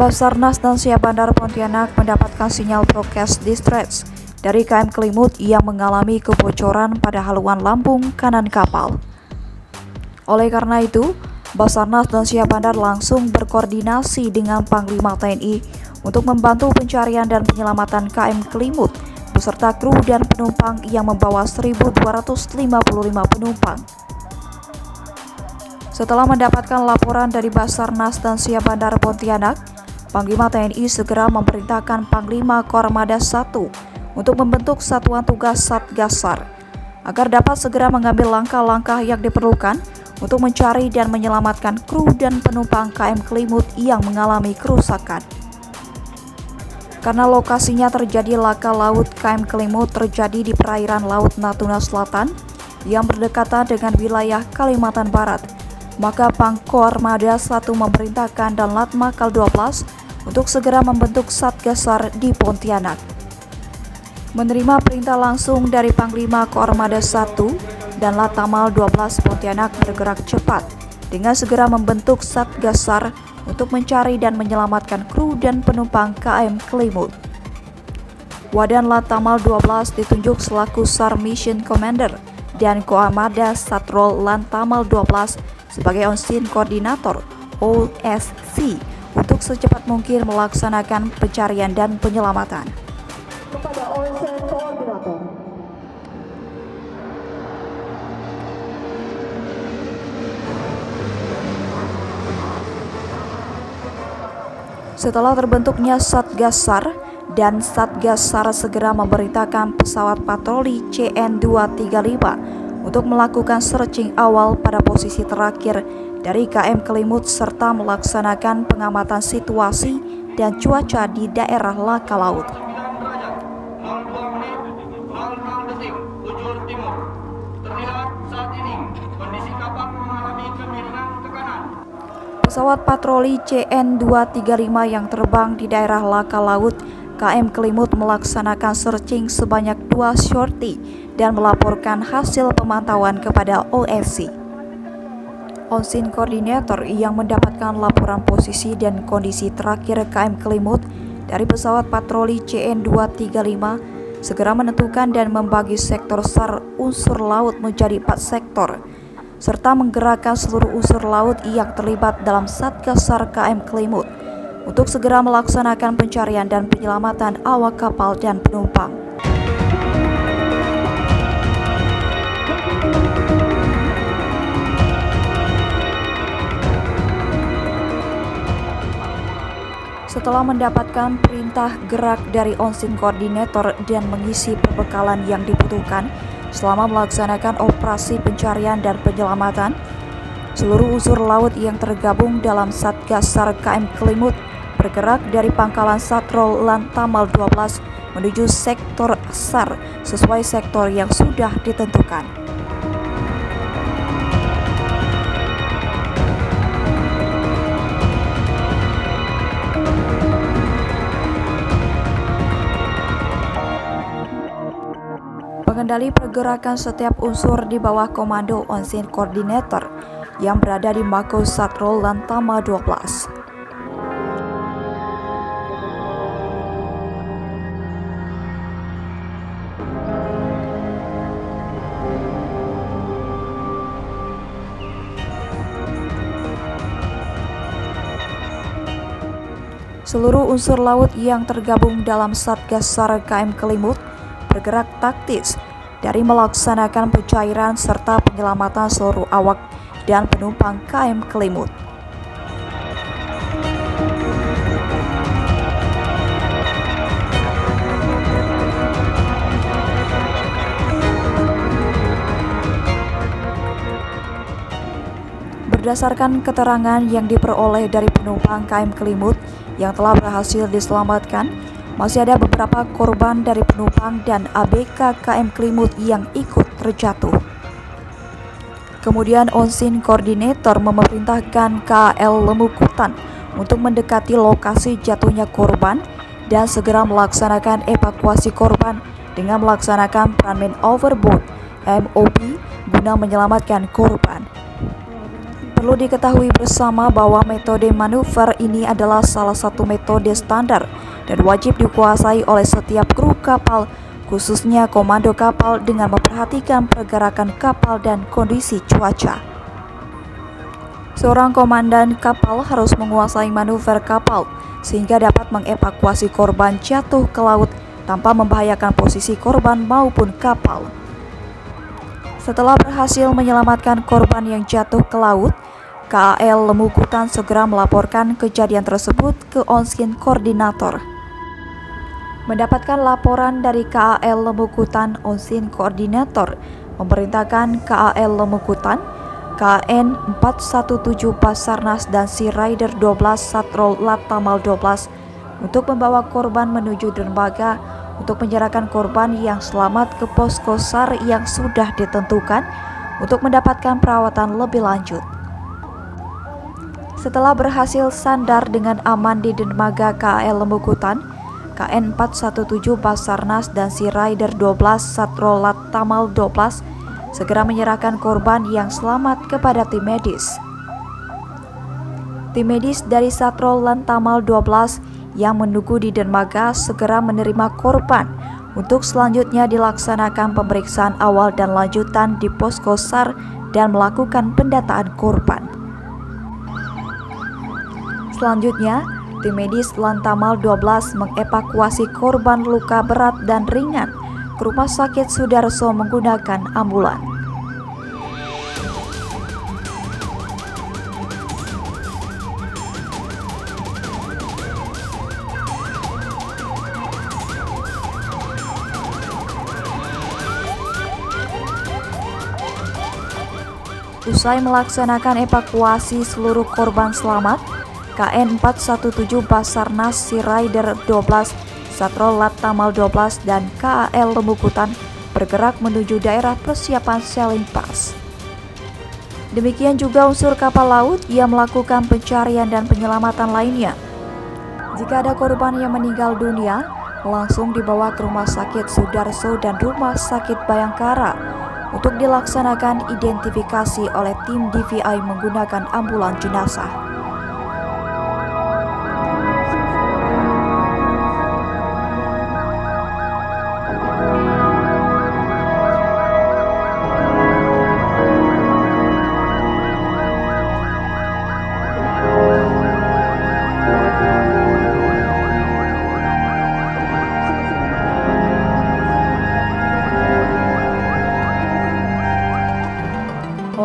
Basarnas dan Syahbandar Pontianak mendapatkan sinyal broadcast distress dari KM Kelimut yang mengalami kebocoran pada haluan lambung kanan kapal. Oleh karena itu, Basarnas dan Syahbandar langsung berkoordinasi dengan Panglima TNI untuk membantu pencarian dan penyelamatan KM Kelimut beserta kru dan penumpang yang membawa 1.255 penumpang. Setelah mendapatkan laporan dari Basarnas dan Syahbandar Pontianak, Panglima TNI segera memerintahkan Panglima Kormada 1 untuk membentuk satuan tugas Satgasar agar dapat segera mengambil langkah-langkah yang diperlukan untuk mencari dan menyelamatkan kru dan penumpang KM Kelimut yang mengalami kerusakan. Karena lokasinya terjadi laka laut KM Kelimut terjadi di perairan Laut Natuna Selatan yang berdekatan dengan wilayah Kalimantan Barat, maka Pangkormada 1 memerintahkan dan Latmakal 12 untuk segera membentuk Satgasar di Pontianak. Menerima perintah langsung dari Panglima Kormada 1 dan Latmal 12, Pontianak bergerak cepat dengan segera membentuk Satgasar untuk mencari dan menyelamatkan kru dan penumpang KM Kelimut. Wadan Latmal 12 ditunjuk selaku SAR Mission Commander dan Koarmada Satrol Lantamal 12 sebagai On-Scene Koordinator OSC untuk secepat mungkin melaksanakan pencarian dan penyelamatan. Kepada On-Scene Koordinator. Setelah terbentuknya Satgasar dan Satgasar segera memerintahkan pesawat patroli CN-235 untuk melakukan searching awal pada posisi terakhir dari KM Kelimut serta melaksanakan pengamatan situasi dan cuaca di daerah laka laut. Pesawat patroli CN-235 yang terbang di daerah laka laut KM Kelimut melaksanakan searching sebanyak 2 sortie dan melaporkan hasil pemantauan kepada OSC. On-Scene Koordinator yang mendapatkan laporan posisi dan kondisi terakhir KM Kelimut dari pesawat patroli CN-235 segera menentukan dan membagi sektor SAR unsur laut menjadi 4 sektor, serta menggerakkan seluruh unsur laut yang terlibat dalam Satgasar KM Kelimut untuk segera melaksanakan pencarian dan penyelamatan awak kapal dan penumpang. Setelah mendapatkan perintah gerak dari On-Scene Koordinator dan mengisi perbekalan yang dibutuhkan selama melaksanakan operasi pencarian dan penyelamatan, seluruh unsur laut yang tergabung dalam Satgasar KM Kelimut bergerak dari Pangkalan Satrol Lantamal 12 menuju sektor SAR sesuai sektor yang sudah ditentukan. Pengendali pergerakan setiap unsur di bawah komando On-Scene Koordinator yang berada di Mako Satrol Lantama 12. Seluruh unsur laut yang tergabung dalam Satgasar KM Kelimut bergerak taktis dari melaksanakan pencairan serta penyelamatan seluruh awak dan penumpang KM Kelimut. Berdasarkan keterangan yang diperoleh dari penumpang KM Kelimut yang telah berhasil diselamatkan, masih ada beberapa korban dari penumpang dan ABK KM Kelimut yang ikut terjatuh. Kemudian On-Scene Koordinator memerintahkan KL Lemukutan untuk mendekati lokasi jatuhnya korban dan segera melaksanakan evakuasi korban dengan melaksanakan peran man overboard (MOB) guna menyelamatkan korban. Perlu diketahui bersama bahwa metode manuver ini adalah salah satu metode standar dan wajib dikuasai oleh setiap kru kapal, khususnya komando kapal, dengan memperhatikan pergerakan kapal dan kondisi cuaca. Seorang komandan kapal harus menguasai manuver kapal sehingga dapat mengevakuasi korban jatuh ke laut tanpa membahayakan posisi korban maupun kapal. Setelah berhasil menyelamatkan korban yang jatuh ke laut, KAL Lemukutan segera melaporkan kejadian tersebut ke Onsin Koordinator. Mendapatkan laporan dari KAL Lemukutan, Onsin Koordinator memerintahkan KAL Lemukutan, KN 417 Basarnas dan Sea Rider 12 Satrol Latamal 12 untuk membawa korban menuju dermaga untuk menyerahkan korban yang selamat ke posko SAR yang sudah ditentukan untuk mendapatkan perawatan lebih lanjut. Setelah berhasil sandar dengan aman di dermaga KAL Lemukutan, KN 417 Basarnas dan Sea Rider 12 Satrol Latamal 12 segera menyerahkan korban yang selamat kepada tim medis. Tim medis dari Satrol Latamal 12 yang menunggu di dermaga segera menerima korban untuk selanjutnya dilaksanakan pemeriksaan awal dan lanjutan di posko SAR dan melakukan pendataan korban. Selanjutnya, tim medis Lantamal 12 mengevakuasi korban luka berat dan ringan ke Rumah Sakit Sudarso menggunakan ambulan. Usai melaksanakan evakuasi seluruh korban selamat, KN 417 Basarnas Sea Rider 12 Satrol Latamal 12 dan KAL Lemukutan bergerak menuju daerah persiapan sailing pass. Demikian juga unsur kapal laut yang melakukan pencarian dan penyelamatan lainnya. Jika ada korban yang meninggal dunia, langsung dibawa ke Rumah Sakit Sudarso dan Rumah Sakit Bayangkara untuk dilaksanakan identifikasi oleh tim DVI menggunakan ambulan jenazah.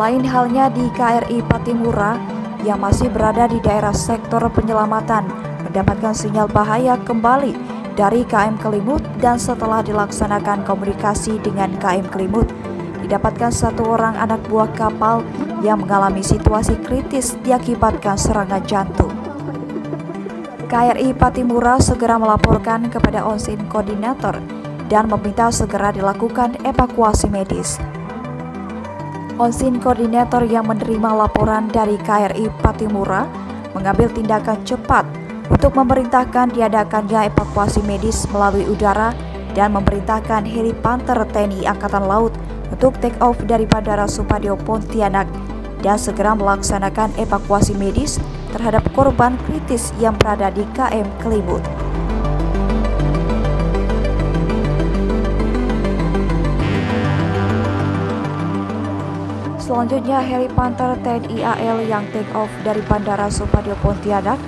Lain halnya di KRI Patimura yang masih berada di daerah sektor penyelamatan mendapatkan sinyal bahaya kembali dari KM Kelimut dan setelah dilaksanakan komunikasi dengan KM Kelimut didapatkan satu orang anak buah kapal yang mengalami situasi kritis diakibatkan serangan jantung. KRI Patimura segera melaporkan kepada Onsin Koordinator dan meminta segera dilakukan evakuasi medis. Onsin Koordinator yang menerima laporan dari KRI Patimura mengambil tindakan cepat untuk memerintahkan diadakannya evakuasi medis melalui udara dan memerintahkan heli Panther TNI Angkatan Laut untuk take off dari Bandara Supadio Pontianak dan segera melaksanakan evakuasi medis terhadap korban kritis yang berada di KM Kelimut. Selanjutnya, heli Panther TNI AL yang take off dari Bandara Supadio Pontianak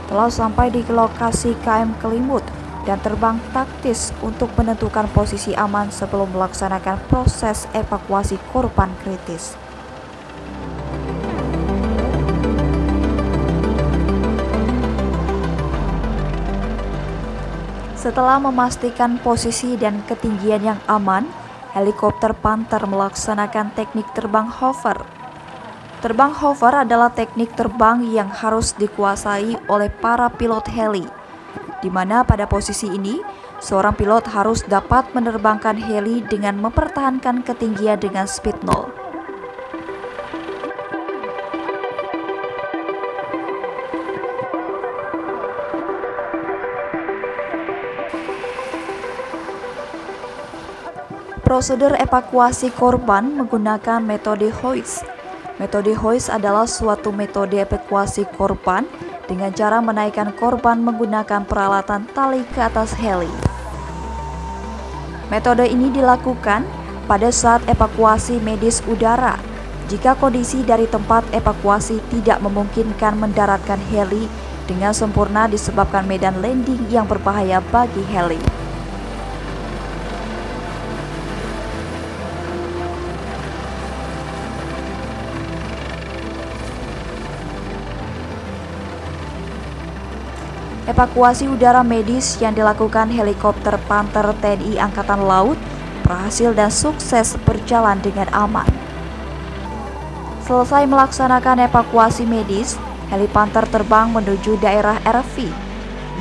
telah sampai di lokasi KM Kelimut dan terbang taktis untuk menentukan posisi aman sebelum melaksanakan proses evakuasi korban kritis. Setelah memastikan posisi dan ketinggian yang aman, helikopter Panther melaksanakan teknik terbang hover. Terbang hover adalah teknik terbang yang harus dikuasai oleh para pilot heli, di mana pada posisi ini, seorang pilot harus dapat menerbangkan heli dengan mempertahankan ketinggian dengan speed 0. Prosedur evakuasi korban menggunakan metode hoist. Metode hoist adalah suatu metode evakuasi korban dengan cara menaikkan korban menggunakan peralatan tali ke atas heli. Metode ini dilakukan pada saat evakuasi medis udara jika kondisi dari tempat evakuasi tidak memungkinkan mendaratkan heli dengan sempurna disebabkan medan landing yang berbahaya bagi heli. Evakuasi udara medis yang dilakukan helikopter Panther TNI Angkatan Laut berhasil dan sukses berjalan dengan aman. Selesai melaksanakan evakuasi medis, heli Panther terbang menuju daerah RV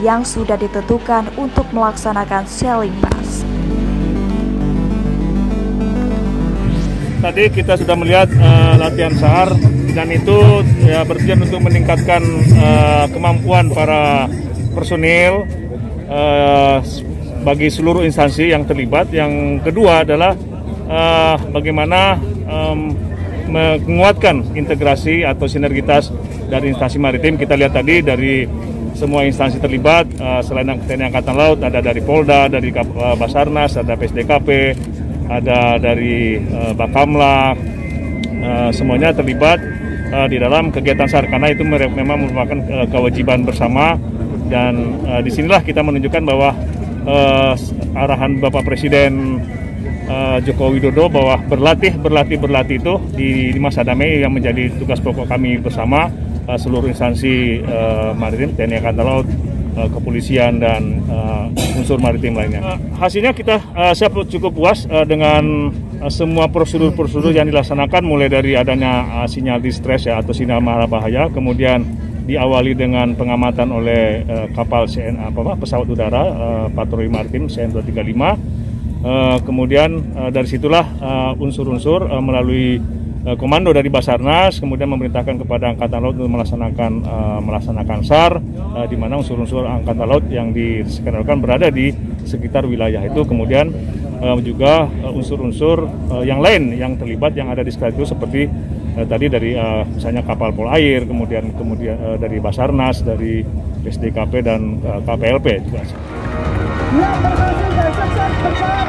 yang sudah ditentukan untuk melaksanakan sailing pass. Tadi kita sudah melihat latihan SAR dan itu ya bertujuan untuk meningkatkan kemampuan para personil bagi seluruh instansi yang terlibat. Yang kedua adalah bagaimana menguatkan integrasi atau sinergitas dari instansi maritim. Kita lihat tadi dari semua instansi terlibat, selain TNI Angkatan Laut, ada dari Polda, dari Basarnas, ada PSDKP, ada dari Bakamla, semuanya terlibat di dalam kegiatan SAR karena itu memang merupakan kewajiban bersama. Dan disinilah kita menunjukkan bahwa arahan Bapak Presiden Joko Widodo bahwa berlatih itu di masa damai yang menjadi tugas pokok kami bersama seluruh instansi maritim, TNI Angkatan Laut, kepolisian dan unsur maritim lainnya. Hasilnya saya cukup puas dengan semua prosedur yang dilaksanakan, mulai dari adanya sinyal distress ya atau sinyal marah bahaya, kemudian diawali dengan pengamatan oleh kapal pesawat udara patroli maritim CN-235. Kemudian dari situlah unsur-unsur melalui komando dari Basarnas kemudian memerintahkan kepada Angkatan Laut untuk melaksanakan SAR, di mana unsur-unsur Angkatan Laut yang diskenario berada di sekitar wilayah itu. Kemudian juga unsur-unsur yang lain yang terlibat yang ada di sekitar itu seperti tadi dari misalnya kapal Polair, kemudian dari Basarnas, dari SDKP dan KPLP juga. Yang berhasil dan sukses berjalan